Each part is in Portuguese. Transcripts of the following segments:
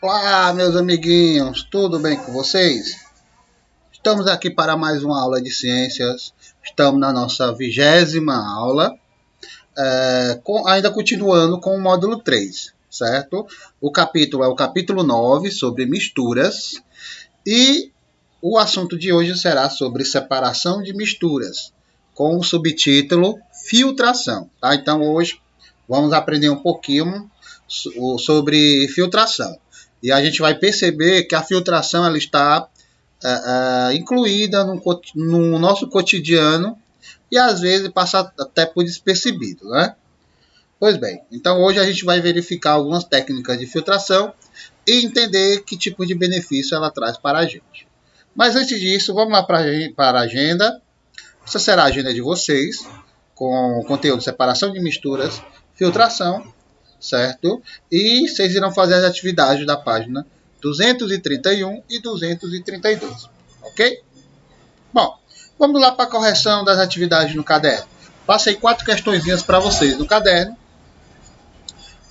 Olá, meus amiguinhos, tudo bem com vocês? Estamos aqui para mais uma aula de ciências. Estamos na nossa 20ª aula, ainda continuando com o módulo 3, certo? O capítulo é o capítulo 9, sobre misturas, e o assunto de hoje será sobre separação de misturas, com o subtítulo filtração, tá? Então hoje vamos aprender um pouquinho sobre filtração. E a gente vai perceber que a filtração ela está incluída no nosso cotidiano e às vezes passa até por despercebido, né? Pois bem, então hoje a gente vai verificar algumas técnicas de filtração e entender que tipo de benefício ela traz para a gente. Mas antes disso, vamos lá para a agenda. Essa será a agenda de vocês, com conteúdo de separação de misturas, filtração, certo? E vocês irão fazer as atividades da página 231 e 232, ok? Bom, vamos lá para a correção das atividades no caderno. Passei 4 questõezinhas para vocês no caderno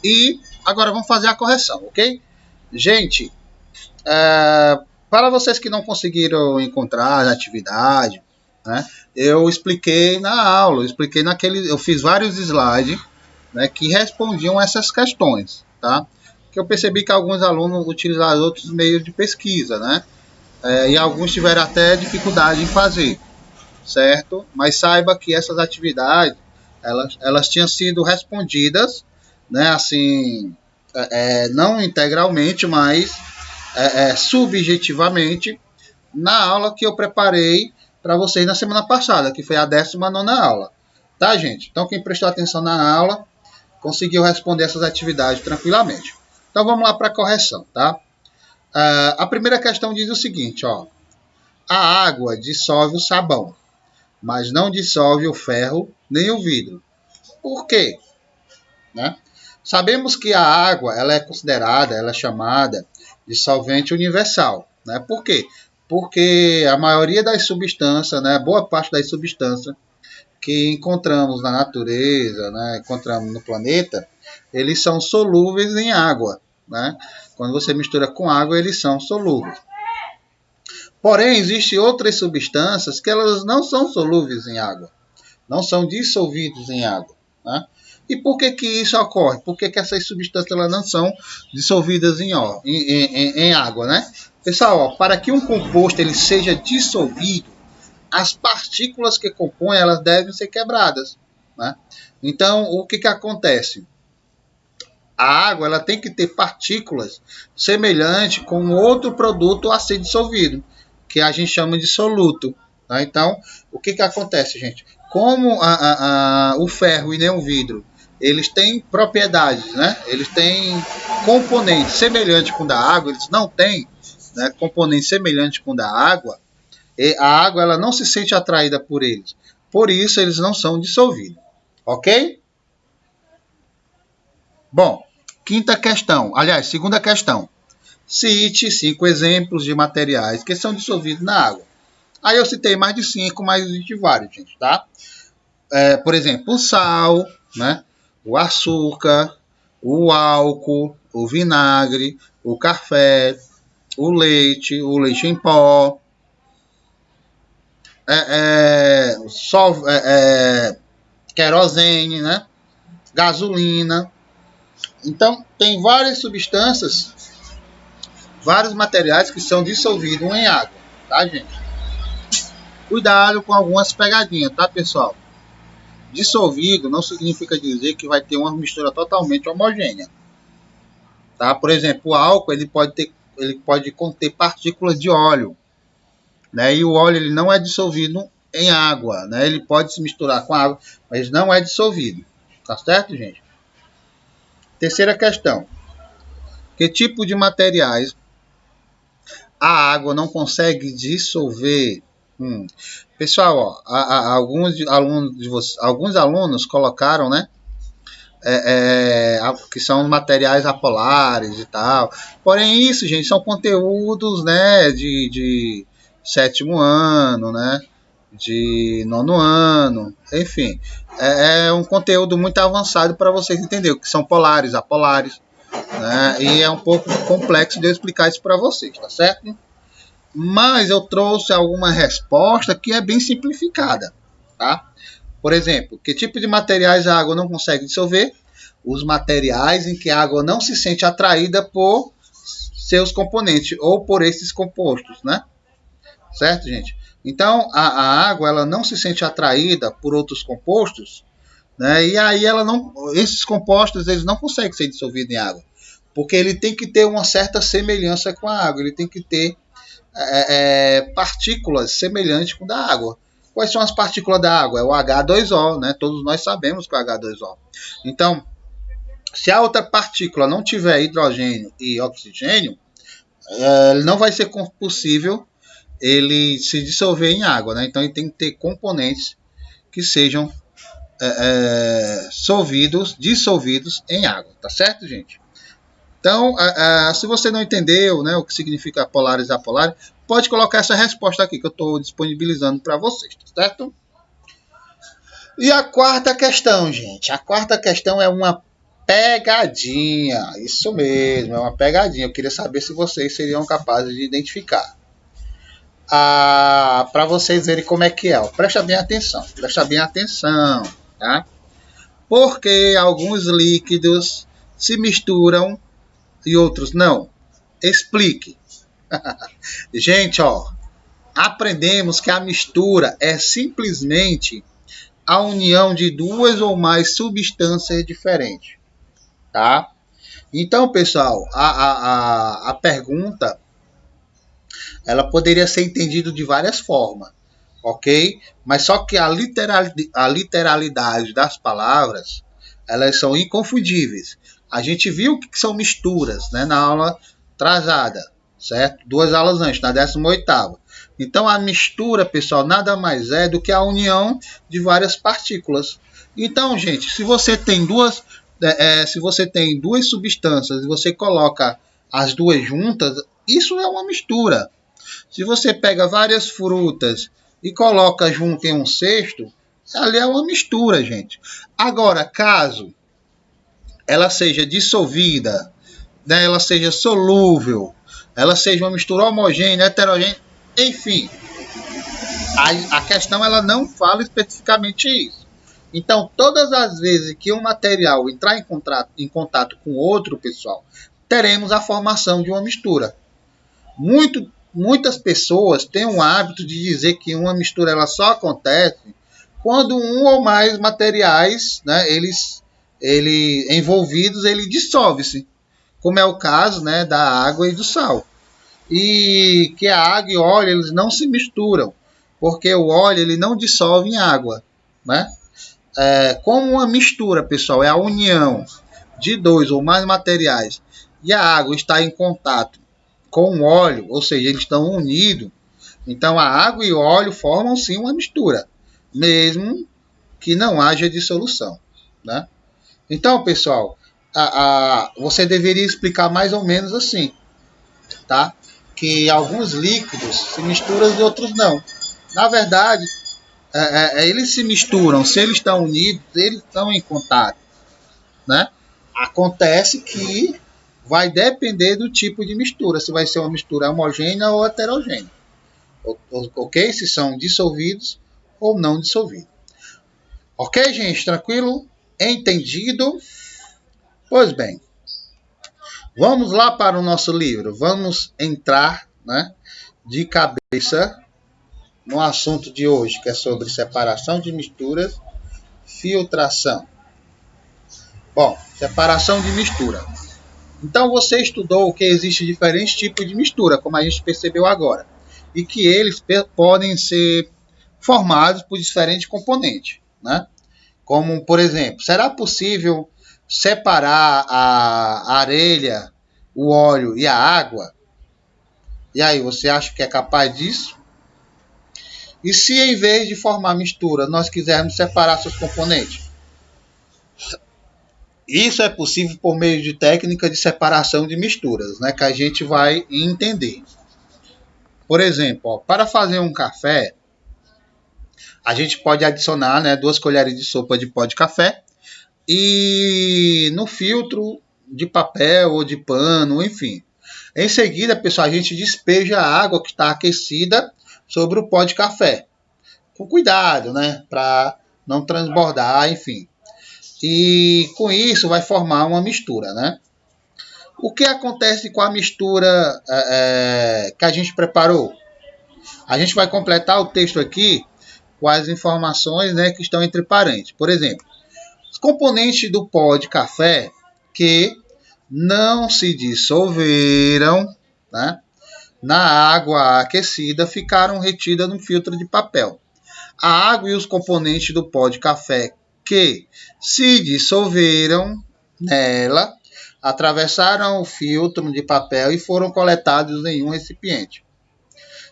e agora vamos fazer a correção, ok? Gente, para vocês que não conseguiram encontrar a atividade, né, eu expliquei na aula, eu fiz vários slides, né, que respondiam essas questões, tá? Que eu percebi que alguns alunos utilizaram outros meios de pesquisa, né? E alguns tiveram até dificuldade em fazer, certo? Mas saiba que essas atividades, elas tinham sido respondidas, né? Assim, não integralmente, mas subjetivamente, na aula que eu preparei para vocês na semana passada, que foi a 19ª aula, tá, gente? Então, quem prestou atenção na aula conseguiu responder essas atividades tranquilamente. Então vamos lá para a correção, tá? A primeira questão diz o seguinte, ó. A água dissolve o sabão, mas não dissolve o ferro nem o vidro. Por quê? Né? Sabemos que a água ela é chamada de solvente universal. Né? Por quê? Porque a maioria das substâncias, né, boa parte das substâncias que encontramos na natureza, né, encontramos no planeta, eles são solúveis em água. Né? Quando você mistura com água, eles são solúveis. Porém, existem outras substâncias que elas não são solúveis em água, não são dissolvidas em água. Né? E por que isso ocorre? Por que essas substâncias elas não são dissolvidas em água? Né? Pessoal, ó, para que um composto ele seja dissolvido, as partículas que compõem elas devem ser quebradas. Né? Então, o que acontece? A água ela tem que ter partículas semelhantes com outro produto a ser dissolvido, que a gente chama de soluto. Tá? Então, o que acontece, gente? Como o ferro e nem o vidro, eles têm propriedades, né? Eles têm componentes semelhantes com o da água, eles não têm, né, componentes semelhantes com o da água, e a água ela não se sente atraída por eles. Por isso, eles não são dissolvidos. Ok? Bom, segunda questão. Cite 5 exemplos de materiais que são dissolvidos na água. Aí eu citei mais de 5, mas existe vários, gente, tá? Por exemplo, o sal, né? O açúcar, o álcool, o vinagre, o café, o leite em pó, querosene, né? Gasolina. Então, tem várias substâncias, vários materiais que são dissolvidos em água, tá, gente? Cuidado com algumas pegadinhas, tá, pessoal? Dissolvido não significa dizer que vai ter uma mistura totalmente homogênea, tá? Por exemplo, o álcool ele pode conter partículas de óleo, né? E o óleo ele não é dissolvido em água, né? Ele pode se misturar com água, mas não é dissolvido, tá certo, gente? Terceira questão. Que tipo de materiais a água não consegue dissolver? Pessoal, ó, alguns alunos colocaram, né? Que são materiais apolares e tal. Porém, isso, gente, são conteúdos, né, de 7º ano, né? De 9º ano, enfim. É um conteúdo muito avançado para vocês entenderem o que são polares, apolares. né? E é um pouco complexo de eu explicar isso para vocês, tá certo? Mas eu trouxe alguma resposta que é bem simplificada, tá? Por exemplo, que tipo de materiais a água não consegue dissolver? Os materiais em que a água não se sente atraída por seus componentes ou por esses compostos, né? Certo, gente? Então, a água ela não se sente atraída por outros compostos, né? E aí esses compostos eles não conseguem ser dissolvidos em água, porque ele tem que ter uma certa semelhança com a água, ele tem que ter partículas semelhantes com a da água. Quais são as partículas da água? É o H2O, né? Todos nós sabemos que é o H2O. Então, se a outra partícula não tiver hidrogênio e oxigênio, não vai ser possível ele se dissolver em água, né? Então ele tem que ter componentes que sejam dissolvidos em água, tá certo, gente? Então, se você não entendeu, né, o que significa polares e apolares, pode colocar essa resposta aqui que eu estou disponibilizando para vocês, tá certo? E a quarta questão, gente. A quarta questão é uma pegadinha. Isso mesmo, é uma pegadinha. Eu queria saber se vocês seriam capazes de identificar. Para vocês verem como é que é. Presta bem atenção, tá? Porque alguns líquidos se misturam e outros não. Explique. Gente, aprendemos que a mistura é simplesmente a união de duas ou mais substâncias diferentes, tá? Então, pessoal, a pergunta ela poderia ser entendida de várias formas, ok? Mas só que a literalidade das palavras elas são inconfundíveis. A gente viu que são misturas, né, na aula atrasada, certo? 2 aulas antes, na 18ª. Então a mistura, pessoal, nada mais é do que a união de várias partículas. Então, gente, se você tem duas substâncias e você coloca as duas juntas, isso é uma mistura. Se você pega várias frutas e coloca junto em um cesto, ali é uma mistura, gente. Agora, caso ela seja dissolvida, né, ela seja solúvel, ela seja uma mistura homogênea, heterogênea, enfim, a questão ela não fala especificamente isso. Então, todas as vezes que um material entrar em contato com outro, pessoal, teremos a formação de uma mistura. Muitas pessoas têm o hábito de dizer que uma mistura ela só acontece quando um ou mais materiais, né, envolvidos, ele dissolve-se, como é o caso, né, da água e do sal. E que a água e o óleo eles não se misturam, porque o óleo ele não dissolve em água, né? Como uma mistura, pessoal, é a união de dois ou mais materiais e a água está em contato com o óleo, ou seja, eles estão unidos, então a água e o óleo formam sim uma mistura, mesmo que não haja dissolução, né? Então, pessoal, você deveria explicar mais ou menos assim, tá? Que alguns líquidos se misturam e outros não. Na verdade, eles se misturam, se eles estão unidos, eles estão em contato, né? Acontece que vai depender do tipo de mistura, se vai ser uma mistura homogênea ou heterogênea, ok? Se são dissolvidos ou não dissolvidos. Ok, gente? Tranquilo? Entendido? Pois bem, vamos lá para o nosso livro. Vamos entrar, né, de cabeça no assunto de hoje, que é sobre separação de misturas, filtração. Bom, separação de mistura. Então você estudou que existe diferentes tipos de mistura, como a gente percebeu agora, e que eles podem ser formados por diferentes componentes, né? Como, por exemplo, será possível separar a areia, o óleo e a água? E aí, você acha que é capaz disso? E se em vez de formar mistura, nós quisermos separar seus componentes? Isso é possível por meio de técnica de separação de misturas, né, que a gente vai entender. Por exemplo, para fazer um café, a gente pode adicionar, né, 2 colheres de sopa de pó de café e no filtro de papel ou de pano, enfim. Em seguida, pessoal, a gente despeja a água que está aquecida sobre o pó de café. Com cuidado, né? Para não transbordar, enfim. E com isso vai formar uma mistura, né? O que acontece com a mistura que a gente preparou? A gente vai completar o texto aqui com as informações, né, que estão entre parênteses. Por exemplo, os componentes do pó de café que não se dissolveram, né, na água aquecida ficaram retidas no filtro de papel. A água e os componentes do pó de café que se dissolveram nela atravessaram o filtro de papel e foram coletados em um recipiente.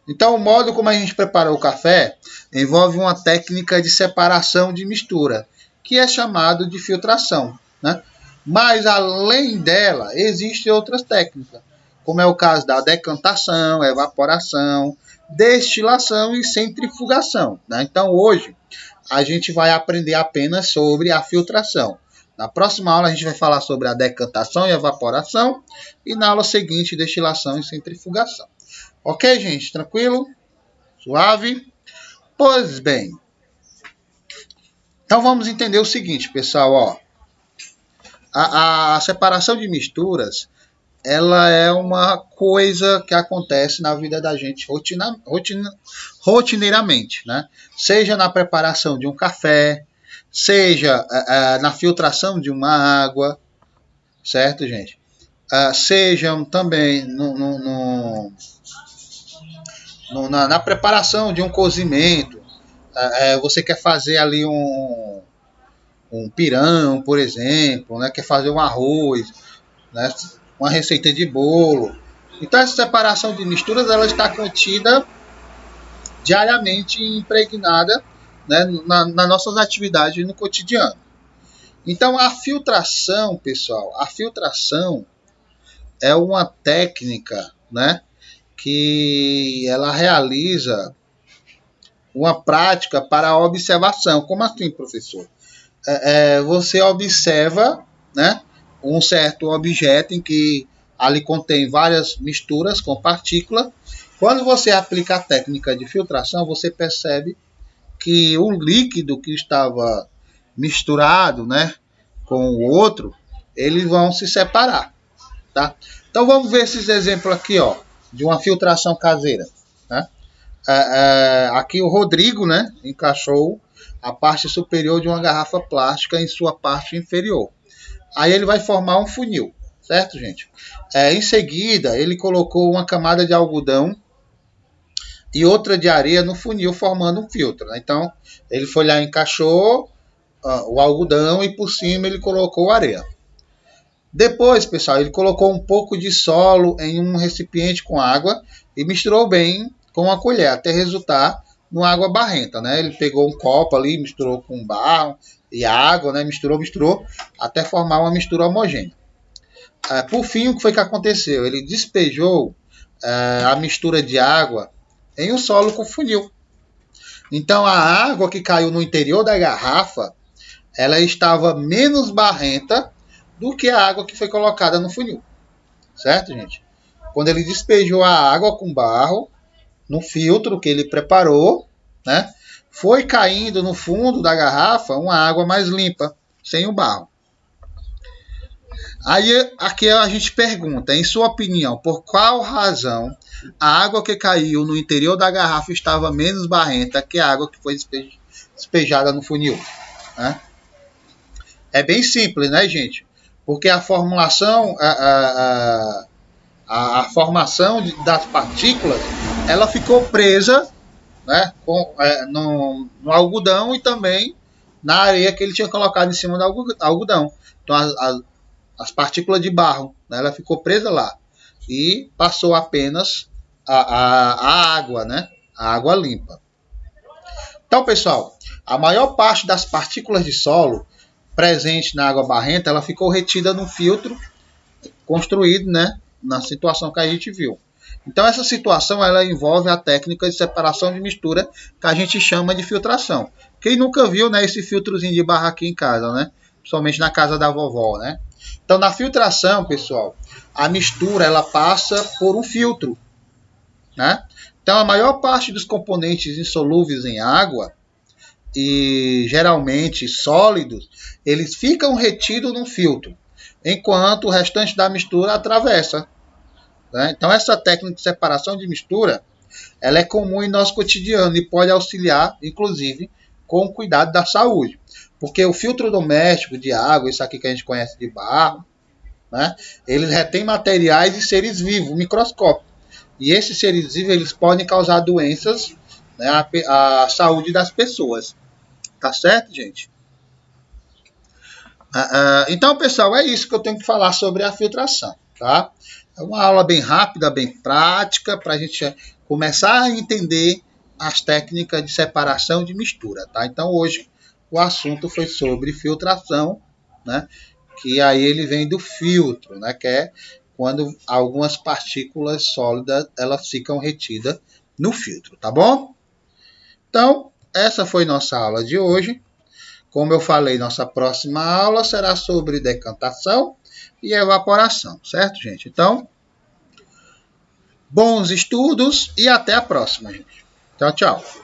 Então, o modo como a gente prepara o café envolve uma técnica de separação de mistura, que é chamado de filtração, né? Mas, além dela, existem outras técnicas, como é o caso da decantação, evaporação, destilação e centrifugação, né? Então, hoje, a gente vai aprender apenas sobre a filtração. Na próxima aula, a gente vai falar sobre a decantação e evaporação, e na aula seguinte, destilação e centrifugação. Ok, gente? Tranquilo? Suave? Pois bem. Então vamos entender o seguinte, pessoal. Ó. A separação de misturas, ela é uma coisa que acontece na vida da gente rotineiramente, né? Seja na preparação de um café, seja na filtração de uma água, certo, gente? Sejam também na preparação de um cozimento. Você quer fazer ali um pirão, por exemplo, né? Quer fazer um arroz, né? Uma receita de bolo. Então, essa separação de misturas ela está contida diariamente impregnada, né, nas nossas atividades no cotidiano. Então, a filtração, pessoal, a filtração é uma técnica, né, que ela realiza uma prática para a observação. Como assim, professor? Você observa, né, um certo objeto em que ali contém várias misturas com partículas. Quando você aplica a técnica de filtração, você percebe que o líquido que estava misturado, né, com o outro, eles vão se separar, tá? Então vamos ver esses exemplos aqui, ó, de uma filtração caseira, né? Aqui o Rodrigo, né, encaixou a parte superior de uma garrafa plástica em sua parte inferior. Aí ele vai formar um funil, certo, gente? Em seguida, ele colocou uma camada de algodão e outra de areia no funil, formando um filtro, né? Então, ele foi lá e encaixou o algodão e por cima ele colocou areia. Depois, pessoal, ele colocou um pouco de solo em um recipiente com água e misturou bem com a colher, até resultar numa água barrenta, né? Ele pegou um copo ali, misturou com barro e água, né? Misturou, até formar uma mistura homogênea. Por fim, o que foi que aconteceu? Ele despejou a mistura de água em um solo com funil. Então, a água que caiu no interior da garrafa, ela estava menos barrenta do que a água que foi colocada no funil. Certo, gente? Quando ele despejou a água com barro no filtro que ele preparou, né, foi caindo no fundo da garrafa uma água mais limpa, sem o barro. Aí aqui a gente pergunta, em sua opinião, por qual razão a água que caiu no interior da garrafa estava menos barrenta que a água que foi despejada no funil? Né? É bem simples, né, gente? Porque a formulação, a formação das partículas, ela ficou presa, né, no algodão e também na areia que ele tinha colocado em cima do algodão. Então, as partículas de barro, né, ela ficou presa lá e passou apenas a água, né, a água limpa. Então, pessoal, a maior parte das partículas de solo presente na água barrenta, ela ficou retida no filtro construído, né, na situação que a gente viu. Então, essa situação ela envolve a técnica de separação de mistura que a gente chama de filtração. Quem nunca viu, né, esse filtrozinho de barro aqui em casa, né? Principalmente na casa da vovó, né? Então, na filtração, pessoal, a mistura ela passa por um filtro, né? Então, a maior parte dos componentes insolúveis em água e geralmente sólidos, eles ficam retidos num filtro, enquanto o restante da mistura atravessa, né? Então, essa técnica de separação de mistura, ela é comum em nosso cotidiano e pode auxiliar, inclusive, com o cuidado da saúde. Porque o filtro doméstico de água, isso aqui que a gente conhece de barro, né? Eles retêm materiais e seres vivos, microscópicos. E esses seres vivos eles podem causar doenças, né, à saúde das pessoas. Tá certo, gente? Então, pessoal, é isso que eu tenho que falar sobre a filtração. Tá? É uma aula bem rápida, bem prática, para a gente começar a entender as técnicas de separação de mistura. Tá? Então, hoje, o assunto foi sobre filtração, né? Que aí ele vem do filtro, né? Que é quando algumas partículas sólidas elas ficam retidas no filtro, tá bom? Então, essa foi nossa aula de hoje. Como eu falei, nossa próxima aula será sobre decantação e evaporação, certo, gente? Então, bons estudos e até a próxima, gente. Tchau, tchau.